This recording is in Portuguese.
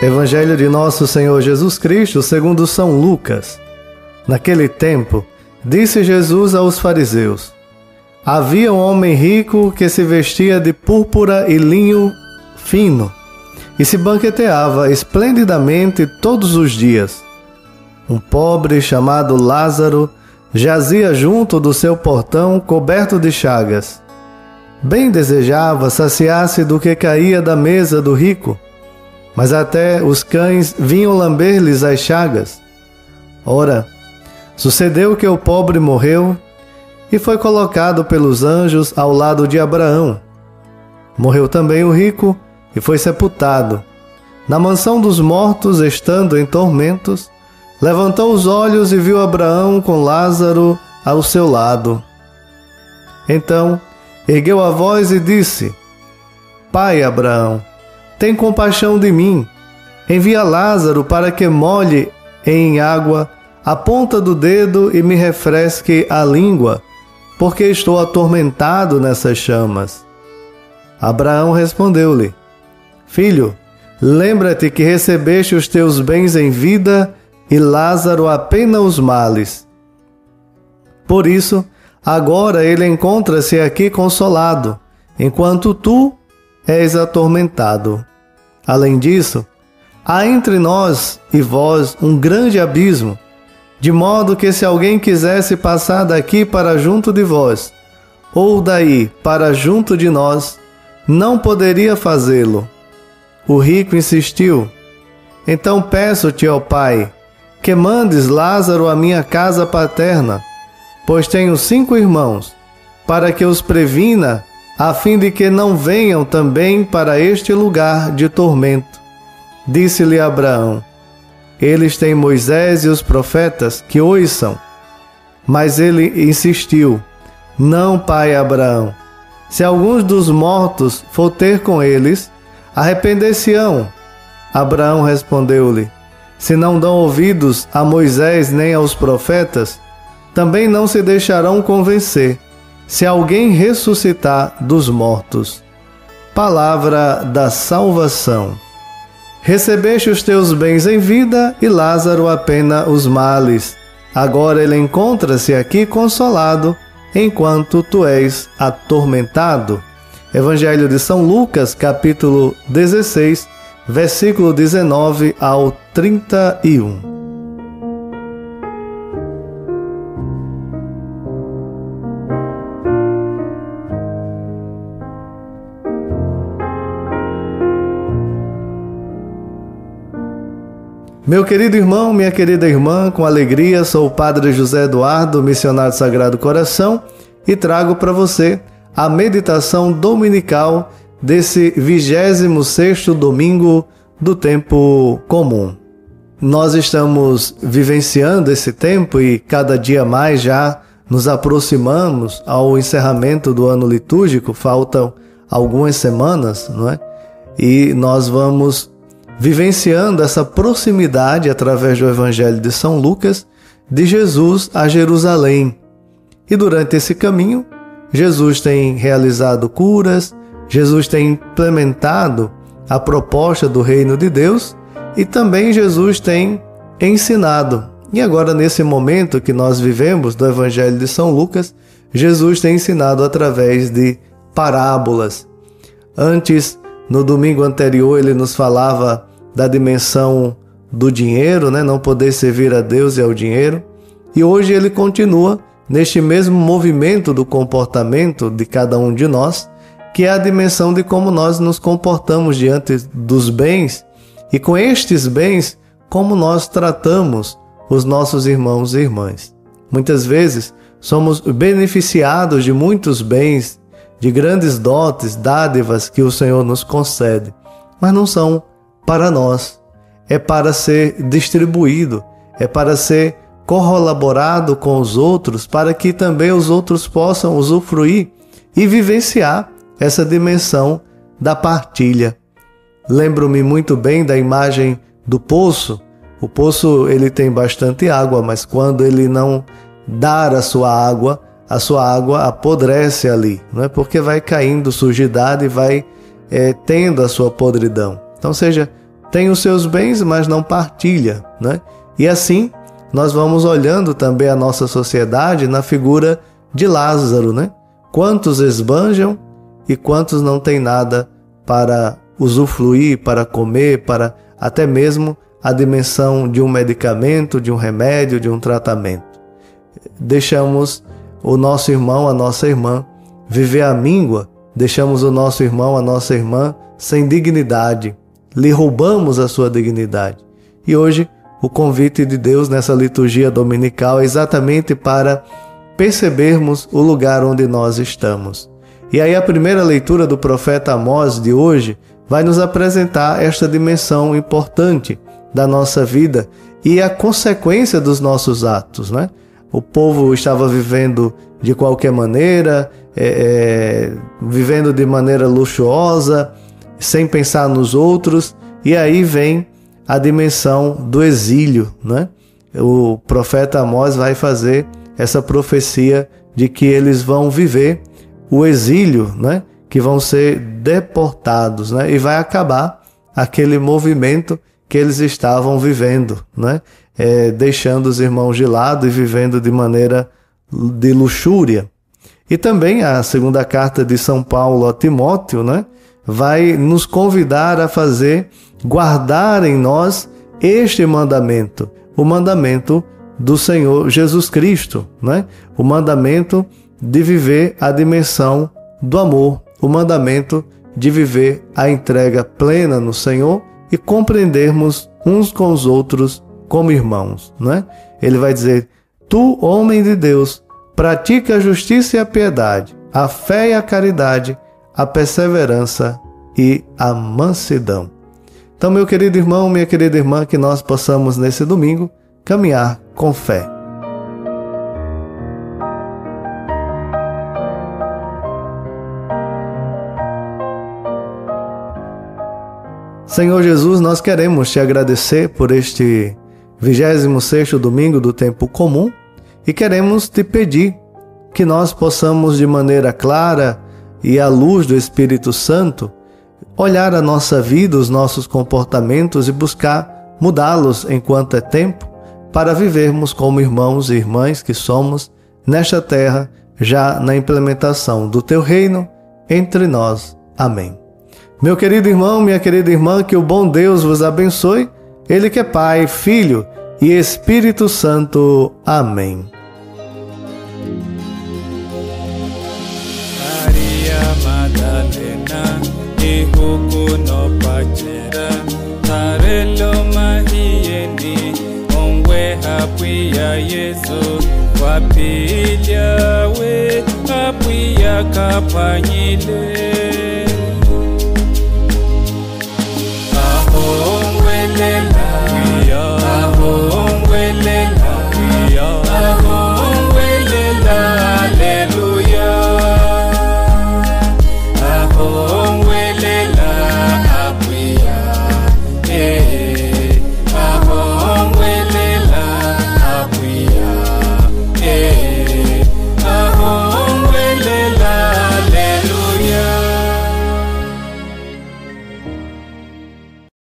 Evangelho de Nosso Senhor Jesus Cristo segundo São Lucas. Naquele tempo, disse Jesus aos fariseus: havia um homem rico que se vestia de púrpura e linho fino e se banqueteava esplendidamente todos os dias. Um pobre chamado Lázaro jazia junto do seu portão coberto de chagas. Bem desejava saciar-se do que caía da mesa do rico, mas até os cães vinham lamber-lhes as chagas. Ora, sucedeu que o pobre morreu e foi colocado pelos anjos ao lado de Abraão. Morreu também o rico e foi sepultado. Na mansão dos mortos, estando em tormentos, levantou os olhos e viu Abraão com Lázaro ao seu lado. Então ergueu a voz e disse: Pai Abraão, tem compaixão de mim. Envia Lázaro para que molhe em água a ponta do dedo e me refresque a língua, porque estou atormentado nessas chamas. Abraão respondeu-lhe: Filho, lembra-te que recebeste os teus bens em vida e Lázaro apenas os males. Por isso, agora ele encontra-se aqui consolado, enquanto tu és atormentado. Além disso, há entre nós e vós um grande abismo, de modo que se alguém quisesse passar daqui para junto de vós, ou daí para junto de nós, não poderia fazê-lo. O rico insistiu: Então peço-te, ó Pai, que mandes Lázaro à minha casa paterna, pois tenho 5 irmãos, para que os previna, a fim de que não venham também para este lugar de tormento. Disse-lhe Abraão: Eles têm Moisés e os profetas, que ouçam. Mas ele insistiu: Não, pai Abraão, se alguns dos mortos for ter com eles, arrepender-se-ão. Abraão respondeu-lhe: Se não dão ouvidos a Moisés nem aos profetas, também não se deixarão convencer, se alguém ressuscitar dos mortos. Palavra da salvação. Recebeste os teus bens em vida e Lázaro apenas os males. Agora ele encontra-se aqui consolado, enquanto tu és atormentado. Evangelho de São Lucas, capítulo 16, versículo 19 ao 31. Meu querido irmão, minha querida irmã, com alegria, sou o Padre José Eduardo, missionário do Sagrado Coração, e trago para você a meditação dominical desse 26º domingo do tempo comum. Nós estamos vivenciando esse tempo e cada dia mais já nos aproximamos ao encerramento do ano litúrgico, faltam algumas semanas, não é? E nós vamos vivenciando essa proximidade através do Evangelho de São Lucas de Jesus a Jerusalém. E durante esse caminho, Jesus tem realizado curas, Jesus tem implementado a proposta do reino de Deus e também Jesus tem ensinado. E agora, nesse momento que nós vivemos do Evangelho de São Lucas, Jesus tem ensinado através de parábolas. Antes, no domingo anterior, ele nos falava da dimensão do dinheiro, né? Não poder servir a Deus e ao dinheiro. E hoje ele continua neste mesmo movimento do comportamento de cada um de nós, que é a dimensão de como nós nos comportamos diante dos bens e com estes bens, como nós tratamos os nossos irmãos e irmãs. Muitas vezes somos beneficiados de muitos bens, de grandes dotes, dádivas que o Senhor nos concede, mas não são para nós, é para ser distribuído, é para ser corroborado com os outros, para que também os outros possam usufruir e vivenciar essa dimensão da partilha. Lembro-me muito bem da imagem do poço. O poço ele tem bastante água, mas quando ele não dar a sua água apodrece ali, não é? Porque vai caindo sujidade e vai tendo a sua podridão. Então seja tem os seus bens, mas não partilha, né? E assim, nós vamos olhando também a nossa sociedade na figura de Lázaro, né? Quantos esbanjam e quantos não têm nada para usufruir, para comer, para até mesmo a dimensão de um medicamento, de um remédio, de um tratamento. Deixamos o nosso irmão, a nossa irmã viver à míngua, deixamos o nosso irmão, a nossa irmã sem dignidade, lhe roubamos a sua dignidade. E hoje o convite de Deus nessa liturgia dominical é exatamente para percebermos o lugar onde nós estamos. E aí a primeira leitura do profeta Amós de hoje vai nos apresentar esta dimensão importante da nossa vida e a consequência dos nossos atos, né? O povo estava vivendo de qualquer maneira, vivendo de maneira luxuosa, sem pensar nos outros, e aí vem a dimensão do exílio, né? O profeta Amós vai fazer essa profecia de que eles vão viver o exílio, né? Que vão ser deportados, né? E vai acabar aquele movimento que eles estavam vivendo, né? Deixando os irmãos de lado e vivendo de maneira de luxúria. E também a segunda carta de São Paulo a Timóteo, né? Vai nos convidar a guardar em nós este mandamento, o mandamento do Senhor Jesus Cristo, né? O mandamento de viver a dimensão do amor, o mandamento de viver a entrega plena no Senhor e compreendermos uns com os outros como irmãos, né? Ele vai dizer: tu, homem de Deus, pratica a justiça e a piedade, a fé e a caridade, a perseverança e a mansidão. Então, meu querido irmão, minha querida irmã, que nós possamos nesse domingo caminhar com fé. Senhor Jesus, nós queremos te agradecer por este 26º domingo do tempo comum e queremos te pedir que nós possamos de maneira clara e à luz do Espírito Santo olhar a nossa vida, os nossos comportamentos e buscar mudá-los enquanto é tempo para vivermos como irmãos e irmãs que somos nesta terra, já na implementação do teu reino entre nós. Amém. Meu querido irmão, minha querida irmã, que o bom Deus vos abençoe, Ele que é Pai, Filho e Espírito Santo. Amém. Maria Madalena, ihuku no pachera, tarelo mahieni, ongwe hapia Yesu, wapilya we, hapia kapanyile. Ahongwele